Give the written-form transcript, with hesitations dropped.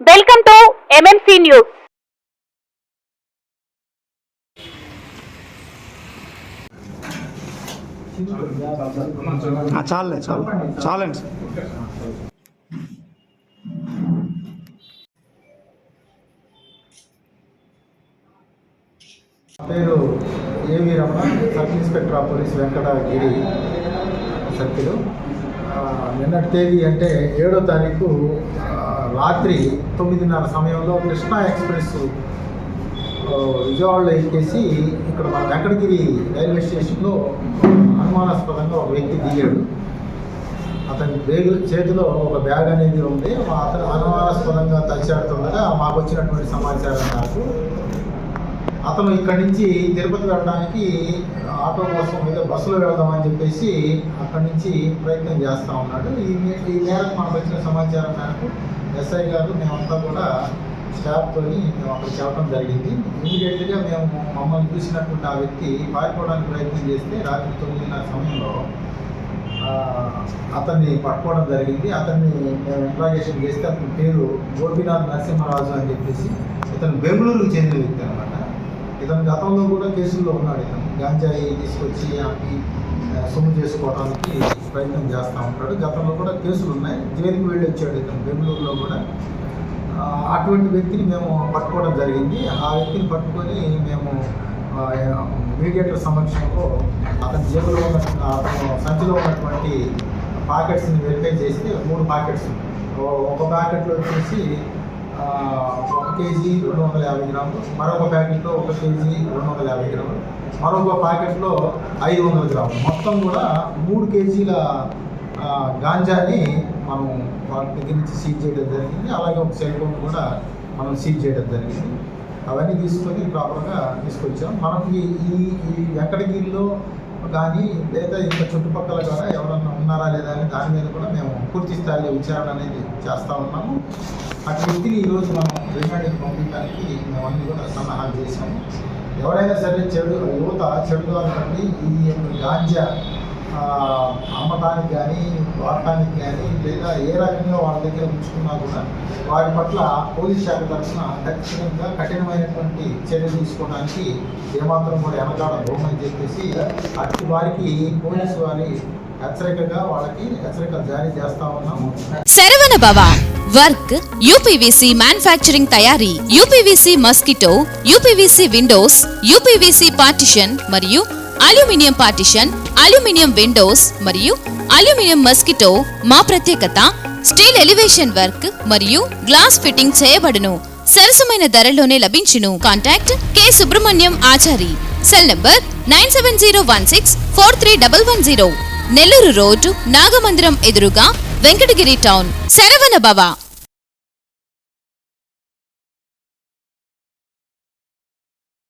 Welcome to MMC news. చాలండి. పేరు ఏవి Ramana, sub inspector of police Venkatagiri circle. నిన్నటి తేదీ అంటే 7వ తారీఖు రాత్రి 9:30 సమయంలో కృష్ణా ఎక్స్ప్రెస్ విజయవాడలో ఎక్కేసి ఇక్కడ మన వెంకటగిరి రైల్వే స్టేషన్లో అనుమానాస్పదంగా ఒక వ్యక్తి దిగాడు. అతని చేతిలో ఒక బ్యాగ్ అనేది ఉంది. అతను అనుమానాస్పదంగా తచ్చాడుతుండగా మాకు వచ్చినటువంటి సమాచారం నాకు అతను ఇక్కడి నుంచి తిరుపతి వెళ్ళడానికి ఆటో కోసం ఏదో బస్సులో వెళ్దామని చెప్పేసి అక్కడి నుంచి ప్రయత్నం చేస్తూ ఉన్నాడు. ఈ మేరకు మాకు వచ్చిన సమాచారం మేరకు ఎస్ఐ గారు మేమంతా కూడా స్టాఫ్తో మేము అక్కడికి వెళ్ళడం జరిగింది. ఇమీడియట్గా మమ్మల్ని చూసినటువంటి ఆ వ్యక్తి పారిపోవడానికి ప్రయత్నం చేస్తే రాత్రి 9:30 సమయంలో అతన్ని పట్టుకోవడం జరిగింది. అతన్ని మేము ఇంట్రాగేషన్ చేస్తే అతని పేరు గోపీనాథ్ నరసింహరాజు అని చెప్పేసి ఇతను బెంగళూరుకు చెందిన వ్యక్తి అనమాట. ఇతను గతంలో కూడా కేసుల్లో ఉన్నాడు. ఇతను గాంజాయి తీసుకొచ్చి ఆపి సొమ్ము చేసుకోవడానికి ప్రయత్నం చేస్తూ ఉంటాడు. గతంలో కూడా కేసులు ఉన్నాయి. జైలుకి వెళ్ళి వచ్చాడు ఇతను బెంగళూరులో కూడా. అటువంటి వ్యక్తిని మేము పట్టుకోవడం జరిగింది. ఆ వ్యక్తిని పట్టుకొని మేము మీడియేటర్ సమక్షంలో అతని జేబులో అతను సంచిలో ఉన్నటువంటి ప్యాకెట్స్ని వెరిఫై చేస్తే 3 ప్యాకెట్స్. ఒక ప్యాకెట్లో వచ్చేసి 1 కేజీ 250 గ్రాములు, మరొక ప్యాకెట్లో 1 కేజీ 250 గ్రాములు, మరొక ప్యాకెట్లో 500 గ్రాములు, మొత్తం కూడా 3 కేజీల గాంజాని మనం వాళ్ళ దగ్గర నుంచి సీజ్ చేయడం జరిగింది. అలాగే ఒక సెల్ ఫోన్ కూడా మనం సీజ్ చేయడం జరిగింది. అవన్నీ తీసుకొని ప్రాపర్గా తీసుకొచ్చాం. మనకి ఈ వెంకటగిరిలో కానీ లేదా ఇంకా చుట్టుపక్కల కూడా ఎవరన్నా ఉన్నారా లేదా అని దాని మీద కూడా మేము పూర్తి స్థాయిలో విచారణ అనేది చేస్తూ ఉన్నాము. అటు వ్యక్తిని ఈరోజు మనం రిమాండ్కి పంపించడానికి మేము అన్నీ కూడా సన్నాహాలు చేసాము. ఎవరైనా సరే యువత చెడుదాన్ని బట్టి ఈ గాంజా అమ్మటానికి కానీ వాడటానికి కానీ లేదా ఏ రకంగా వాళ్ళ దగ్గర ఉంచుకున్నా కూడా వారి పట్ల పోలీస్ శాఖ తరఫున ఖచ్చితంగా కఠినమైనటువంటి చర్యలు తీసుకోవడానికి ఏమాత్రం కూడా వెనకాడబోమని చెప్పేసి అటు వారికి పోలీసు వారి హెచ్చరికలు జారీ చేస్తా ఉన్నాము. శరవణ భవ వర్క్ యూపీవీసీ మ్యానుఫ్యాక్చరింగ్ తయారీ, UPVC mosquito, UPVC Windows, UPVC partition మరియు అల్యూమినియం పార్టిషన్, అల్యూమినియం విండోస్ మరియు అల్యూమినియం మస్కిటో. మా ప్రత్యేకత స్టీల్ ఎలివేషన్ వర్క్ మరియు గ్లాస్ ఫిట్టింగ్ చేయబడును. సరసమైన ధరలోనే లభించును. Contact K Subrahmanyam Achari. Cell number 9706431110. Nellore road Nagamandiram ఎదురుగా వెంకటగిరి టౌన్. శరవణ భవ.